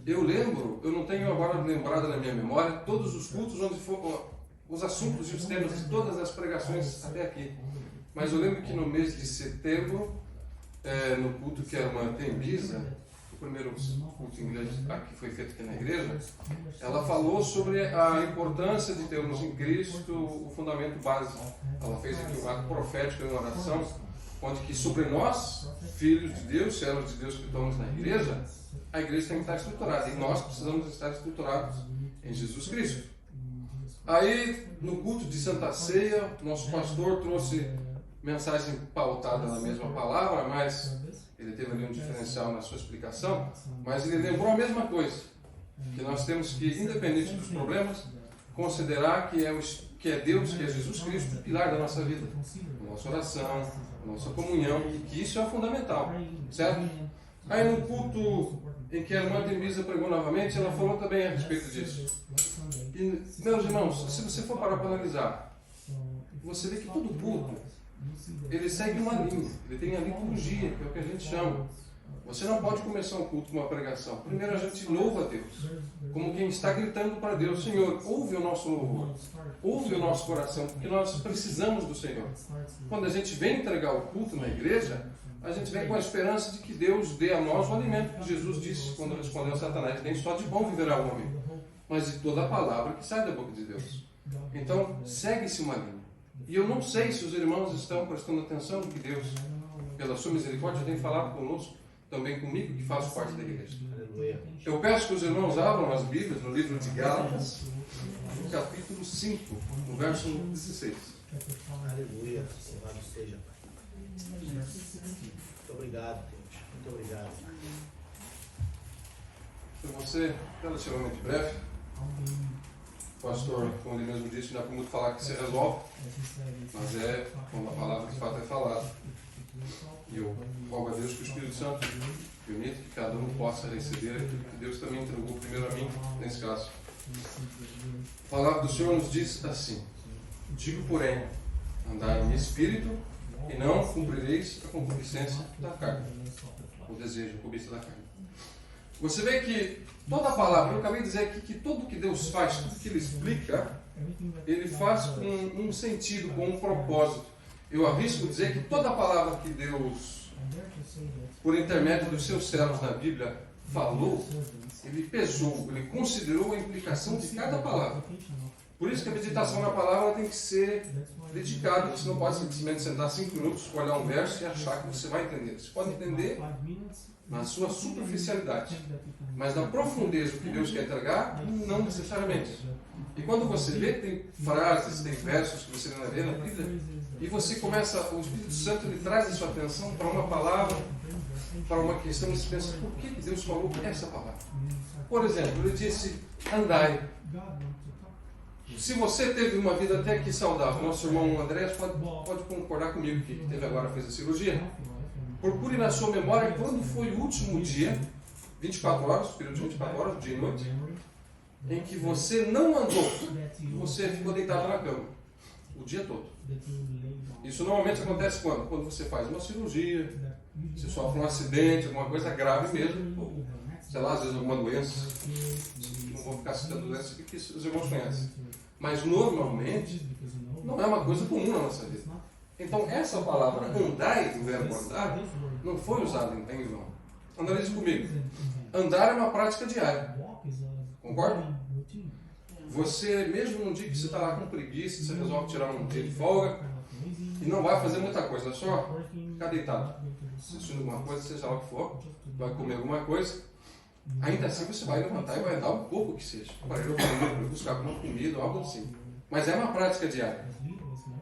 eu lembro, eu não tenho agora lembrado na minha memória, todos os cultos onde for, os assuntos e os temas de todas as pregações até aqui. Mas eu lembro que no mês de setembro, no culto que a irmã Tembisa, o primeiro culto inglês que foi feito aqui na igreja, ela falou sobre a importância de termos em Cristo o fundamento básico. Ela fez aqui um ato profético em oração, onde que sobre nós, filhos de Deus, servos de Deus que estamos na igreja, a igreja tem que estar estruturada, e nós precisamos estar estruturados em Jesus Cristo. Aí, no culto de Santa Ceia, nosso pastor trouxe mensagem pautada na mesma palavra, mas ele teve ali um diferencial na sua explicação, mas ele lembrou a mesma coisa, que nós temos que, independente dos problemas, considerar que é Deus, que é Jesus Cristo, o pilar da nossa vida, a nossa oração, a nossa comunhão, e que isso é fundamental, certo? Aí no culto em que a irmã Temisa pregou novamente, ela falou também a respeito disso. E, meus irmãos, se você for parar para analisar, você vê que todo culto, ele segue uma linha, ele tem a liturgia, que é o que a gente chama. Você não pode começar um culto com uma pregação. Primeiro a gente louva a Deus, como quem está gritando para Deus: Senhor, ouve o nosso louvor, ouve o nosso coração, porque nós precisamos do Senhor. Quando a gente vem entregar o culto na igreja, a gente vem com a esperança de que Deus dê a nós o alimento que Jesus disse quando respondeu a Satanás: nem só de bom viverá o homem, mas de toda a palavra que sai da boca de Deus. Então, segue-se uma linha. E eu não sei se os irmãos estão prestando atenção no que Deus, pela sua misericórdia, tem falado conosco, também comigo, que faço parte da igreja. Eu peço que os irmãos abram as Bíblias no livro de Gálatas, no capítulo 5, no verso 16. Aleluia, louvado seja, Pai. Muito obrigado, Deus. Muito obrigado. Eu vou ser relativamente breve. Pastor, como ele mesmo disse, não dá para muito falar que se resolve, mas é quando a palavra de fato é falada. E eu rogo a Deus que o Espírito Santo permita que cada um possa receber aquilo que Deus também entregou primeiro a mim, nesse caso. A palavra do Senhor nos diz assim: digo, porém, andai em espírito, e não cumprireis a concupiscência da carne, o desejo, a cobiça da carne. Você vê que toda a palavra, eu acabei de dizer aqui que tudo que Deus faz, tudo que Ele explica, Ele faz com um sentido, com um propósito. Eu arrisco dizer que toda a palavra que Deus, por intermédio dos seus servos na Bíblia, falou, Ele pesou, Ele considerou a implicação de cada palavra. Por isso que a meditação na palavra tem que ser dedicada. Você não pode simplesmente sentar 5 minutos, olhar um verso e achar que você vai entender. Você pode entender na sua superficialidade, mas na profundeza que Deus quer entregar, não necessariamente. E quando você vê, tem frases, tem versos que você não vê na Bíblia, e você começa, o Espírito Santo ele traz a sua atenção para uma palavra, para uma questão, e você pensa: por que Deus falou essa palavra? Por exemplo, ele disse: andai. Se você teve uma vida até que saudável, nosso irmão André pode concordar comigo, que teve agora, fez a cirurgia. Procure na sua memória quando foi o último dia, 24 horas, período de 24 horas, dia e noite, em que você não andou, você ficou deitado na cama o dia todo. Isso normalmente acontece quando? Quando você faz uma cirurgia, você sofre um acidente, alguma coisa grave mesmo, sei lá, às vezes alguma doença. Não vou ficar citando doenças porque os irmãos conhecem. Mas normalmente não é uma coisa comum na nossa vida. Então essa palavra andai, do verbo andar, não foi usada em vão. Analise comigo. Andar é uma prática diária. Concorda? Você, mesmo num dia que você está lá com preguiça, você resolve tirar um dia de folga e não vai fazer muita coisa, é só ficar deitado, assistindo alguma coisa, seja lá o que for, vai comer alguma coisa. Ainda assim você vai levantar e vai andar um pouco que seja, para ir ao banheiro, para buscar alguma comida ou algo assim. Mas é uma prática diária.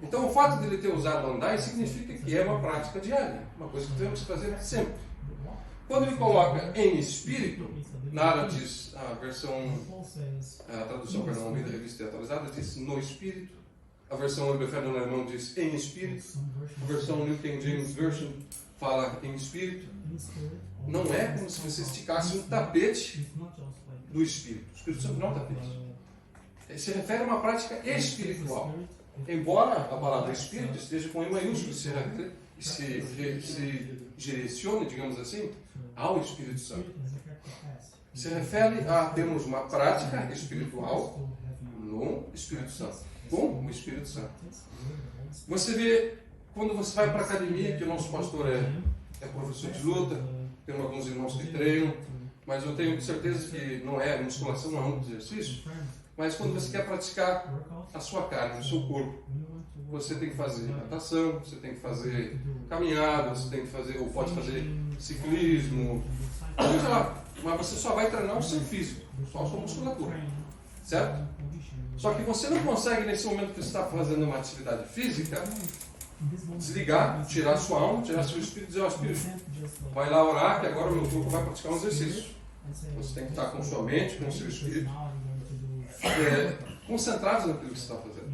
Então o fato de ele ter usado andar significa que é uma prática diária, uma coisa que temos que fazer sempre. Quando ele coloca em espírito, na área diz, a tradução, perdão, da revista atualizada diz no espírito, a versão Elberfelder no alemão diz em espírito, a versão New King James Version fala em espírito. Não é como se você esticasse um tapete do espírito. O Espírito Santo não é um tapete. Se refere a uma prática espiritual. Embora a palavra espírito esteja com E maiúsculo e se direcione, digamos assim, ao Espírito Santo. se refere a termos uma prática espiritual no Espírito Santo, com o Espírito Santo. Você vê, quando você vai para a academia, que o nosso pastor é professor de luta, tem alguns irmãos que treinam, mas eu tenho certeza que não é musculação, não é um exercício, mas quando você quer praticar a sua carne, o seu corpo, você tem que fazer natação, você tem que fazer caminhada, você tem que fazer, ou pode fazer ciclismo, sei lá, mas você só vai treinar o seu físico, só a sua musculatura, certo? Só que você não consegue, nesse momento que você está fazendo uma atividade física, desligar, tirar sua alma, tirar seu espírito e dizer: ó, espírito, vai lá orar, que agora o meu corpo vai praticar um exercício. Você tem que estar com sua mente, com o seu espírito, concentrados naquilo que você está fazendo.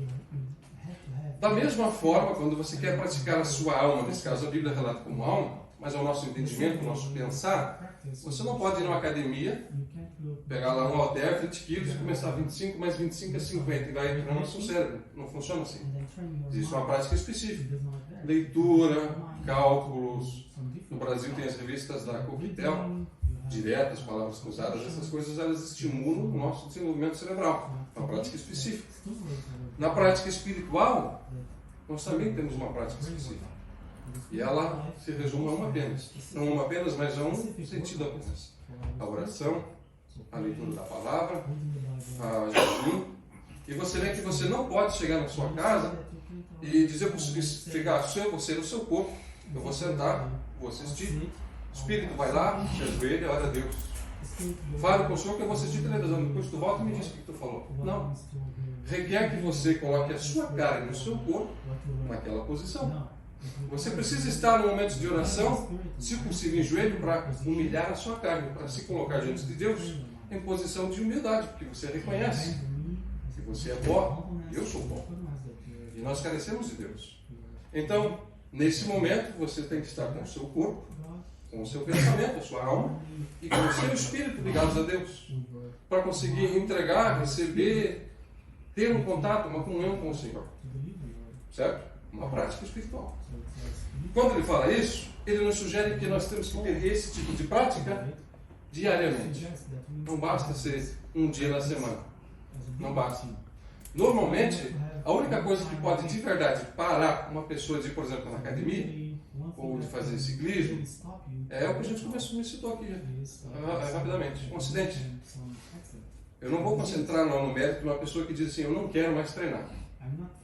Da mesma forma, quando você quer praticar a sua alma, nesse caso a Bíblia relata como alma, mas é o nosso entendimento, o nosso pensar, você não pode ir numa academia, pegar lá um halter, 20 quilos e começar 25, mais 25 é 50, e vai entrando no seu cérebro. Não funciona assim. Existe uma prática específica. Leitura, cálculos. No Brasil tem as revistas da Coquetel, diretas, palavras cruzadas, essas coisas elas estimulam o nosso desenvolvimento cerebral. É uma prática específica. Na prática espiritual, nós também temos uma prática específica. E ela se resume a uma apenas. Não uma apenas, mas a um sentido apenas. A oração, a leitura da palavra, a jejum. E você vê que você não pode chegar na sua casa e dizer para você o seu corpo: eu vou sentar, vou assistir. O espírito vai lá, se ajoelha e ora a Deus. Fale com o Senhor que eu vou assistir televisão. Depois tu volta e me diz o que tu falou. Não. Requer que você coloque a sua carne no seu corpo naquela posição. Você precisa estar no momento de oração, se possível em joelho, para humilhar a sua carne, para se colocar diante de Deus em posição de humildade, porque você reconhece que você é pó e eu sou pó. E nós carecemos de Deus. Então, nesse momento, você tem que estar com o seu corpo, com o seu pensamento, a sua alma e com o seu espírito ligados a Deus, para conseguir entregar, receber, ter um contato, uma comunhão com o Senhor. Certo? Uma prática espiritual. Quando ele fala isso, ele nos sugere que nós temos que ter esse tipo de prática diariamente. Não basta ser um dia na semana. Não basta. Normalmente, a única coisa que pode de verdade parar uma pessoa de ir, por exemplo, na academia, ou de fazer ciclismo, é o que a gente me citou aqui rapidamente. Um acidente. Eu não vou concentrar no mérito de uma pessoa que diz assim: eu não quero mais treinar.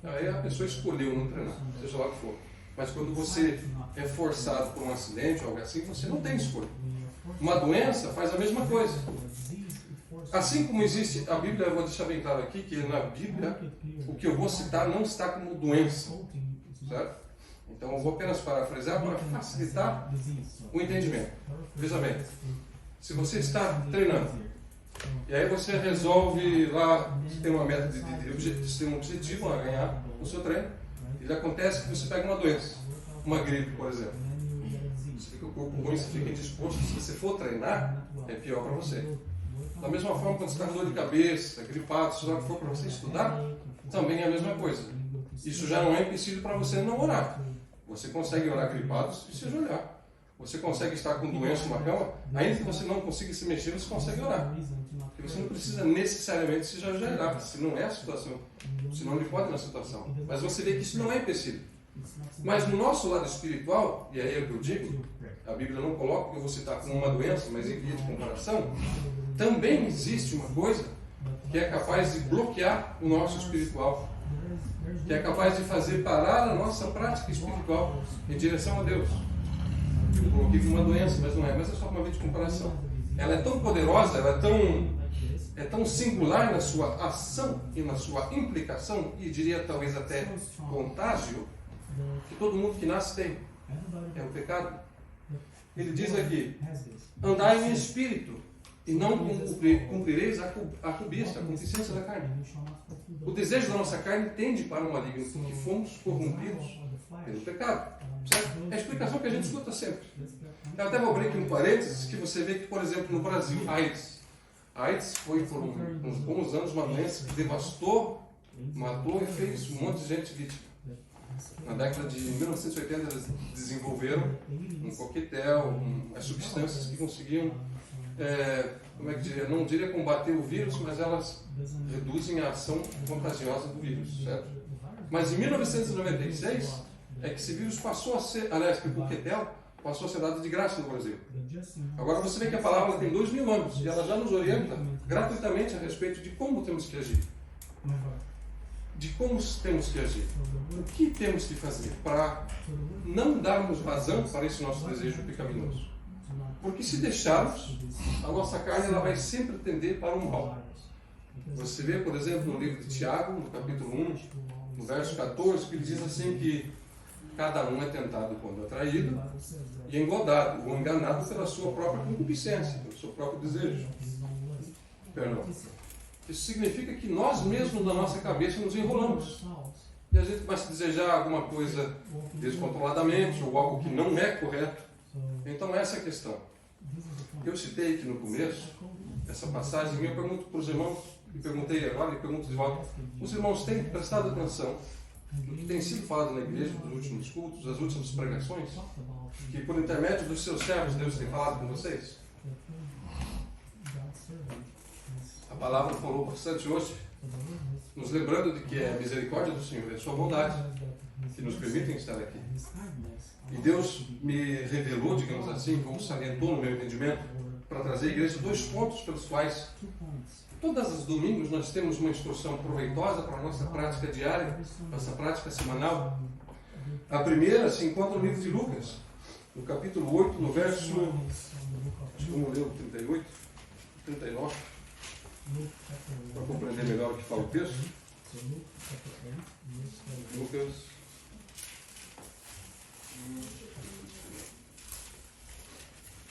Aí a pessoa escolheu não treinar, seja lá o que for. Mas quando você é forçado por um acidente ou algo assim, você não tem escolha. Uma doença faz a mesma coisa. Assim como existe, a Bíblia, eu vou deixar bem claro aqui, que na Bíblia, o que eu vou citar não está como doença. Certo? Então eu vou apenas parafrasear para facilitar o entendimento. Veja bem, se você está treinando, e aí você resolve lá, você tem uma meta você tem um objetivo a ganhar no seu treino, e acontece que você pega uma doença, uma gripe, por exemplo. Você fica com o corpo ruim, você fica indisposto. Se você for treinar, é pior para você. Da mesma forma, quando você está com dor de cabeça, gripado, se for para você estudar, também é a mesma coisa. Isso já não é empecilho para você não orar. Você consegue orar gripado e se ajoelhar. Você consegue estar com doença na cama, ainda que você não consiga se mexer, você consegue orar. Porque você não precisa necessariamente se ajoelhar, se não é a situação. Você não lhe pode na situação. Mas você vê que isso não é empecilho. Mas no nosso lado espiritual, e aí é o que eu digo, a Bíblia não coloca que você está com uma doença, mas em via de comparação, também existe uma coisa que é capaz de bloquear o nosso espiritual, que é capaz de fazer parar a nossa prática espiritual em direção a Deus. Eu coloquei como uma doença, mas não é, mas é só uma via de comparação. Ela é tão poderosa, ela é tão singular na sua ação e na sua implicação, e diria talvez até contágio, que todo mundo que nasce tem. É o pecado. Ele diz aqui: andai em espírito e não cumprireis a cobiça, a concupiscência da carne. O desejo da nossa carne tende para o maligno, porque fomos corrompidos pelo pecado. Certo? É a explicação que a gente escuta sempre. Eu até vou abrir aqui um parênteses, que você vê que, por exemplo, no Brasil, AIDS foi por uns bons anos uma doença que devastou, matou e fez um monte de gente vítima. Na década de 1980 eles desenvolveram um coquetel, as substâncias que conseguiam como é que diria? Não diria combater o vírus, mas elas reduzem a ação contagiosa do vírus, certo? Mas em 1996 é que esse vírus passou a ser, aliás, que o coquetel passou a ser dado de graça no Brasil. Agora você vê que a palavra ela tem 2000 anos e ela já nos orienta gratuitamente a respeito de como temos que agir. De como temos que agir. O que temos que fazer para não darmos vazão para esse nosso desejo pecaminoso. Porque se deixarmos, a nossa carne ela vai sempre tender para o mal. Você vê, por exemplo, no livro de Tiago, no capítulo 1, no verso 14, que ele diz assim que cada um é tentado quando atraído e engodado ou enganado pela sua própria concupiscência, pelo seu próprio desejo. Perdão. Isso significa que nós mesmos, na nossa cabeça, nos enrolamos. E a gente vai se desejar alguma coisa descontroladamente ou algo que não é correto. Então, essa é a questão. Eu citei aqui no começo, essa passagem, e eu pergunto para os irmãos, e perguntei agora, e pergunto de volta, os irmãos têm prestado atenção no que tem sido falado na igreja, nos últimos cultos, as últimas pregações, que por intermédio dos seus servos, Deus tem falado com vocês? A palavra falou bastante hoje, nos lembrando de que é a misericórdia do Senhor, é a sua bondade, que nos permitem estar aqui. E Deus me revelou, digamos assim, ou salientou no meu entendimento, para trazer à igreja 2 pontos pelos quais, todas as domingos, nós temos uma instrução proveitosa para a nossa prática diária, nossa prática semanal. A primeira se encontra no livro de Lucas, no capítulo 8, no verso, vamos ler o 38, 39, para compreender melhor o que fala o texto. Lucas.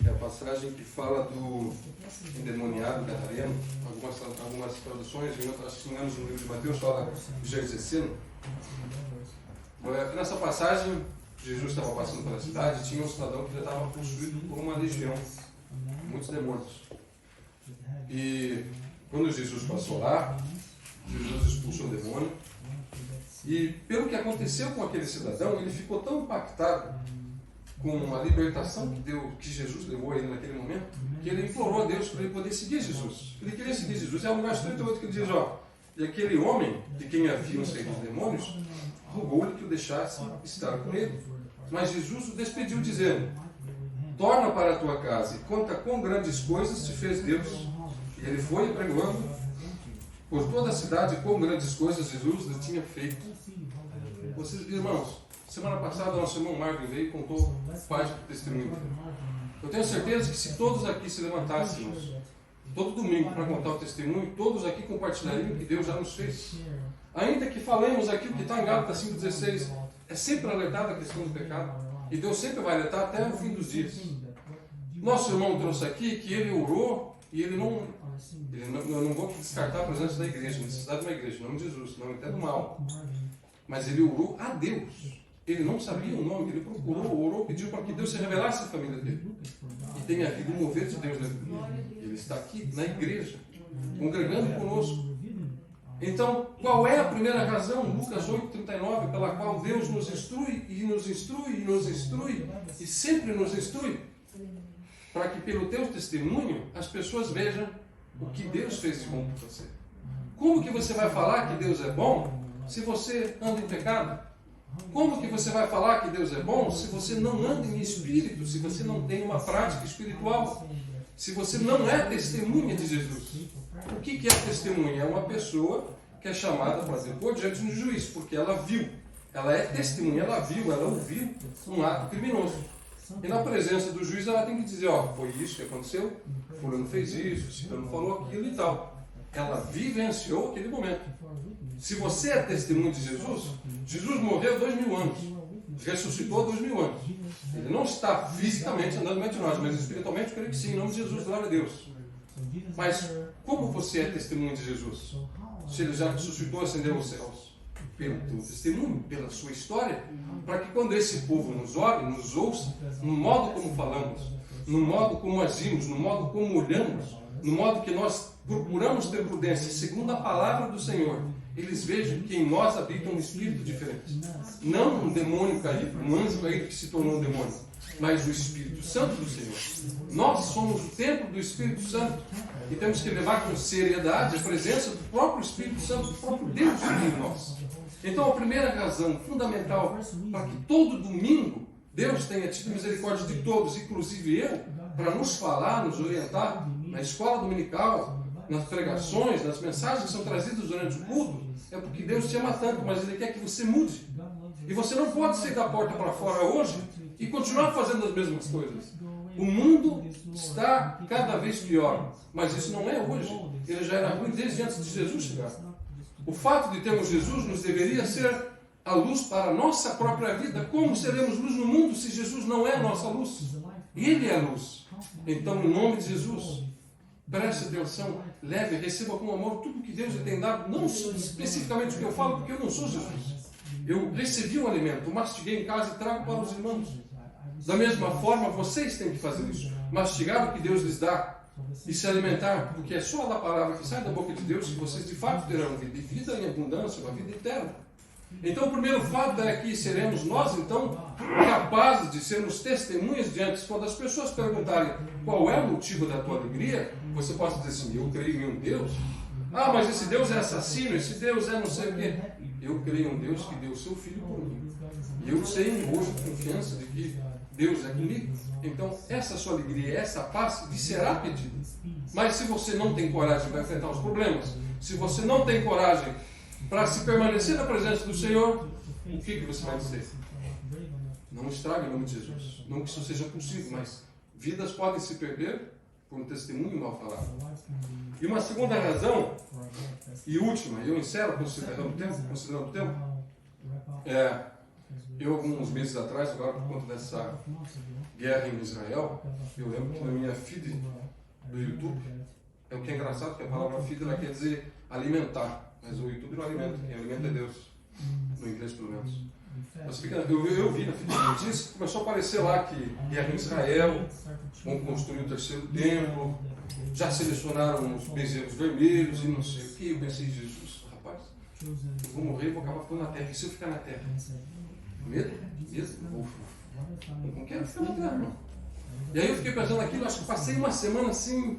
É a passagem que fala do endemoniado gadareno. Algumas traduções, em outras, se não me engano, no livro de Mateus, fala de Gergeseno. Nessa passagem, Jesus estava passando pela cidade e tinha um cidadão que já estava possuído por uma legião, muitos demônios. E quando Jesus passou lá, Jesus expulsou o demônio. E pelo que aconteceu com aquele cidadão, ele ficou tão impactado com a libertação que Jesus levou a ele naquele momento, que ele implorou a Deus para ele poder seguir Jesus. Ele queria seguir Jesus. É o verso 38 que ele diz, e aquele homem, de quem haviam saído os demônios, rogou-lhe que o deixasse estar com ele. Mas Jesus o despediu, dizendo, torna para a tua casa e conta quão grandes coisas te fez Deus. E ele foi pregando por toda a cidade quão grandes coisas Jesus lhe tinha feito. Vocês, irmãos, semana passada nosso irmão Marvin veio e contou parte do testemunho dele. Eu tenho certeza que se todos aqui se levantássemos todo domingo para contar o testemunho, todos aqui compartilhariam o que Deus já nos fez. Ainda que falemos aqui o que está em Gálatas 5,16, é sempre alertada a questão do pecado. E Deus sempre vai alertar até o fim dos dias. Nosso irmão trouxe aqui que ele orou e eu não vou descartar a presença da igreja, a necessidade de uma igreja, em nome de Jesus, não entendo mal. Mas ele orou a Deus. Ele não sabia o nome, ele procurou, orou, pediu para que Deus se revelasse à família dele. E tem havido um mover de Deus na vida. Ele está aqui na igreja, congregando conosco. Então, qual é a primeira razão, Lucas 8,39, pela qual Deus nos instrui, e nos instrui, e nos instrui, e sempre nos instrui? Para que pelo teu testemunho as pessoas vejam o que Deus fez de bom por você. Como que você vai falar que Deus é bom se você anda em pecado? Como que você vai falar que Deus é bom se você não anda em espírito, se você não tem uma prática espiritual, se você não é testemunha de Jesus? O que é testemunha? É uma pessoa que é chamada para depor diante de um juiz, porque ela viu, ela é testemunha, ela viu, ela ouviu um ato criminoso. E na presença do juiz ela tem que dizer, foi isso que aconteceu, fulano fez isso, fulano falou aquilo e tal. Ela vivenciou aquele momento. Se você é testemunho de Jesus, Jesus morreu 2000 anos, ressuscitou 2000 anos. Ele não está fisicamente andando entre nós, mas espiritualmente eu creio que sim, em nome de Jesus, glória a Deus. Mas como você é testemunho de Jesus? Se ele já ressuscitou e ascendeu aos céus? Pelo teu testemunho, pela sua história, para que quando esse povo nos olhe, nos ouça, no modo como falamos, no modo como agimos, no modo como olhamos, no modo que nós procuramos ter prudência, segundo a palavra do Senhor, eles vejam que em nós habita um espírito diferente. Não um demônio caído, um anjo caído que se tornou um demônio. mas o Espírito Santo do Senhor. Nós somos o templo do Espírito Santo e temos que levar com seriedade a presença do próprio Espírito Santo, do próprio Deus em nós. Então, a primeira razão fundamental para que todo domingo Deus tenha tido misericórdia de todos, inclusive eu, para nos falar, nos orientar na escola dominical, nas pregações, nas mensagens que são trazidas durante o culto, é porque Deus te ama tanto, mas Ele quer que você mude. E você não pode sair da porta para fora hoje e continuar fazendo as mesmas coisas. O mundo está cada vez pior, mas isso não é hoje. Ele já era ruim desde antes de Jesus chegar. O fato de termos Jesus nos deveria ser a luz para a nossa própria vida. Como seremos luz no mundo se Jesus não é a nossa luz? Ele é a luz. Então, em nome de Jesus, preste atenção, leve, receba com amor tudo que Deus lhe tem dado, não especificamente o que eu falo, porque eu não sou Jesus. Eu recebi um alimento, mastiguei em casa e trago para os irmãos. Da mesma forma, vocês têm que fazer isso. Mastigar o que Deus lhes dá e se alimentar, porque é só da palavra que sai da boca de Deus que vocês de fato terão vida, e vida em abundância, uma vida eterna. Então, o primeiro fato é que seremos nós, então, capazes de sermos testemunhas diante. Quando as pessoas perguntarem qual é o motivo da tua alegria, você pode dizer assim: eu creio em um Deus. Ah, mas esse Deus é assassino, esse Deus é não sei o quê. Eu creio em um Deus que deu o seu filho por mim. E eu sei hoje com confiança de que Deus é comigo. Então, essa sua alegria, essa paz, lhe será pedida. Mas se você não tem coragem para enfrentar os problemas, se você não tem coragem para se permanecer na presença do Senhor, o que você vai dizer? Não estrague o nome de Jesus. Não que isso seja possível, mas vidas podem se perder por um testemunho mal falado. E uma segunda razão, e última, eu encerro considerando o tempo, eu alguns meses atrás, agora por conta dessa guerra em Israel, eu lembro que na minha feed do YouTube, é o que é engraçado, que a palavra feed ela quer dizer alimentar. Mas o YouTube não alimenta, quem alimenta é Deus, no inglês pelo menos. Eu vi na feed de notícias que começou a aparecer lá que guerra em Israel, vão construir o terceiro templo, já selecionaram os bezerros vermelhos e não sei o que. Eu pensei: Jesus, rapaz, eu vou morrer e vou acabar ficando na terra. E se eu ficar na terra? Medo? Não quero ficar na terra, não. E aí eu fiquei pensando naquilo, acho que passei uma semana assim,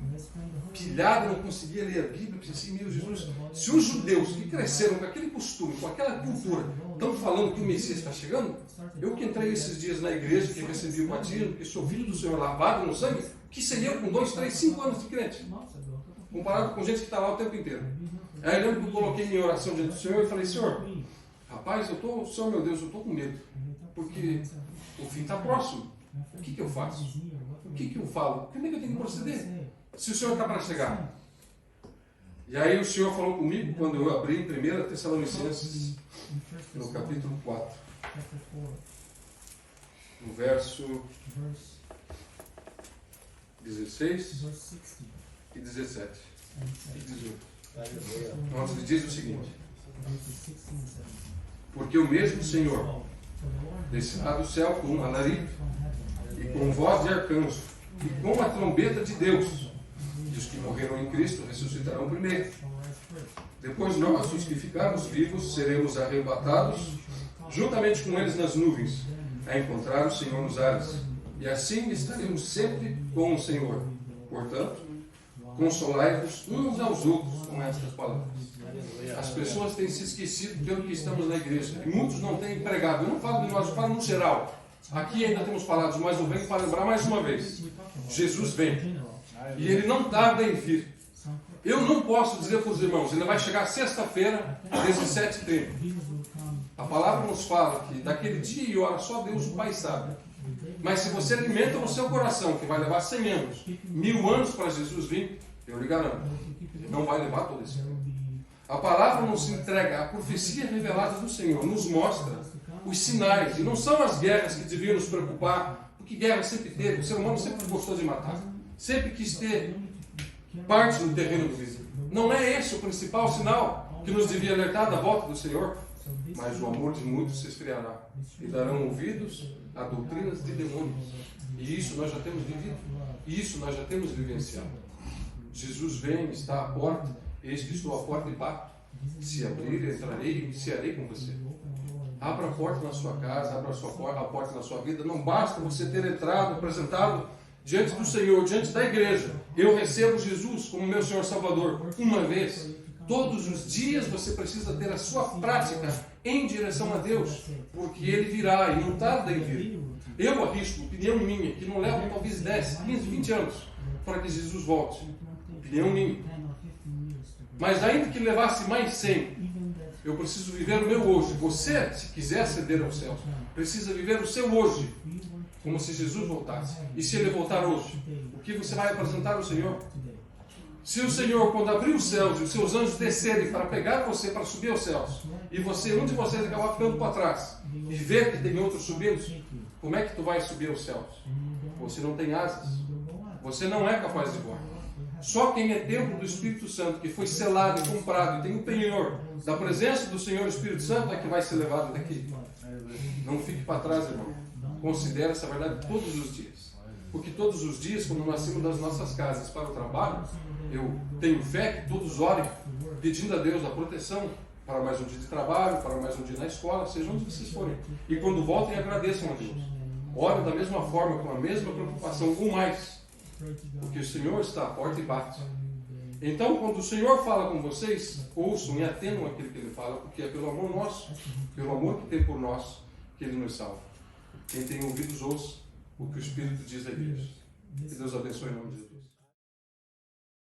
pilhado, não conseguia ler a Bíblia. Pensei: meu Jesus, se os judeus que cresceram com aquele costume, com aquela cultura, estão falando que o Messias está chegando, eu que entrei esses dias na igreja, que recebi o batismo, que sou filho do Senhor lavado no sangue, que seria eu com 2, 3, 5 anos de crente, comparado com gente que está lá o tempo inteiro. Aí eu lembro que eu coloquei em oração diante do Senhor e falei: Senhor, rapaz, Senhor meu Deus, eu estou com medo, porque o fim está próximo. O que eu faço? O que eu falo? Como é que eu tenho que proceder? Se o Senhor está para chegar. E aí o Senhor falou comigo quando eu abri em 1 Tessalonicenses, no capítulo 4, no verso 16 e 17 e 18. Onde ele diz o seguinte: porque o mesmo Senhor descerá do céu com um alarido e com voz de arcanjo e com a trombeta de Deus, e os que morreram em Cristo ressuscitarão primeiro. Depois nós, os que ficarmos vivos, seremos arrebatados juntamente com eles nas nuvens, a encontrar o Senhor nos ares, e assim estaremos sempre com o Senhor. Portanto, consolai-vos uns aos outros com estas palavras. As pessoas têm se esquecido pelo que estamos na igreja, e muitos não têm pregado. Eu não falo de nós, eu falo no geral. Aqui ainda temos falado, mas eu venho para lembrar mais uma vez: Jesus vem, e Ele não tarda em vir. Eu não posso dizer para os irmãos: Ele vai chegar sexta-feira, 17h30. A palavra nos fala que daquele dia e hora só Deus o Pai sabe. Mas se você alimenta no seu coração que vai levar 100 anos, 1000 anos para Jesus vir, eu lhe garanto, Ele não vai levar todo esse tempo. A palavra nos entrega, a profecia revelada do Senhor nos mostra os sinais, e não são as guerras que deviam nos preocupar, porque guerra sempre teve, o ser humano sempre gostou de matar, sempre quis ter parte no terreno do vizinho. Não é esse o principal sinal que nos devia alertar da volta do Senhor, mas o amor de muitos se esfriará, e darão ouvidos a doutrinas de demônios. E isso nós já temos vivido, e isso nós já temos vivenciado. Jesus vem, está à porta, eis que estou à porta e bato. Se abrir, entrarei e cearei com você. Abra a porta na sua casa, abra a porta na sua vida. Não basta você ter entrado, apresentado diante do Senhor, diante da igreja. Eu recebo Jesus como meu Senhor Salvador uma vez. Todos os dias você precisa ter a sua prática em direção a Deus, porque Ele virá e não tarda em vir. Eu arrisco, opinião minha, que não leva talvez 10, 15, 20 anos para que Jesus volte. Opinião minha. Mas ainda que levasse mais 100, eu preciso viver o meu hoje. Você, se quiser aceder aos céus, precisa viver o seu hoje, como se Jesus voltasse. E se Ele voltar hoje, o que você vai apresentar ao Senhor? Se o Senhor, quando abrir os céus e os seus anjos descerem para pegar você, para subir aos céus, e você, um de vocês acabar ficando para trás, e ver que tem outros subindo, como é que tu vai subir aos céus? Você não tem asas. Você não é capaz de voar. Só quem é templo do Espírito Santo, que foi selado e comprado, e tem o penhor da presença do Senhor Espírito Santo, é que vai ser levado daqui. Não fique para trás, irmão. Considere essa verdade todos os dias. Porque todos os dias, quando nós saímos das nossas casas para o trabalho, eu tenho fé que todos orem, pedindo a Deus a proteção para mais um dia de trabalho, para mais um dia na escola, seja onde vocês forem. E quando voltem, agradeçam a Deus. Orem da mesma forma, com a mesma preocupação, ou mais. Porque o Senhor está à porta e bate. Então, quando o Senhor fala com vocês, ouçam e atendam aquilo que Ele fala, porque é pelo amor nosso, pelo amor que tem por nós, que Ele nos salva. Quem tem ouvidos, ouça o que o Espírito diz à igreja. Que Deus abençoe em nome de Jesus.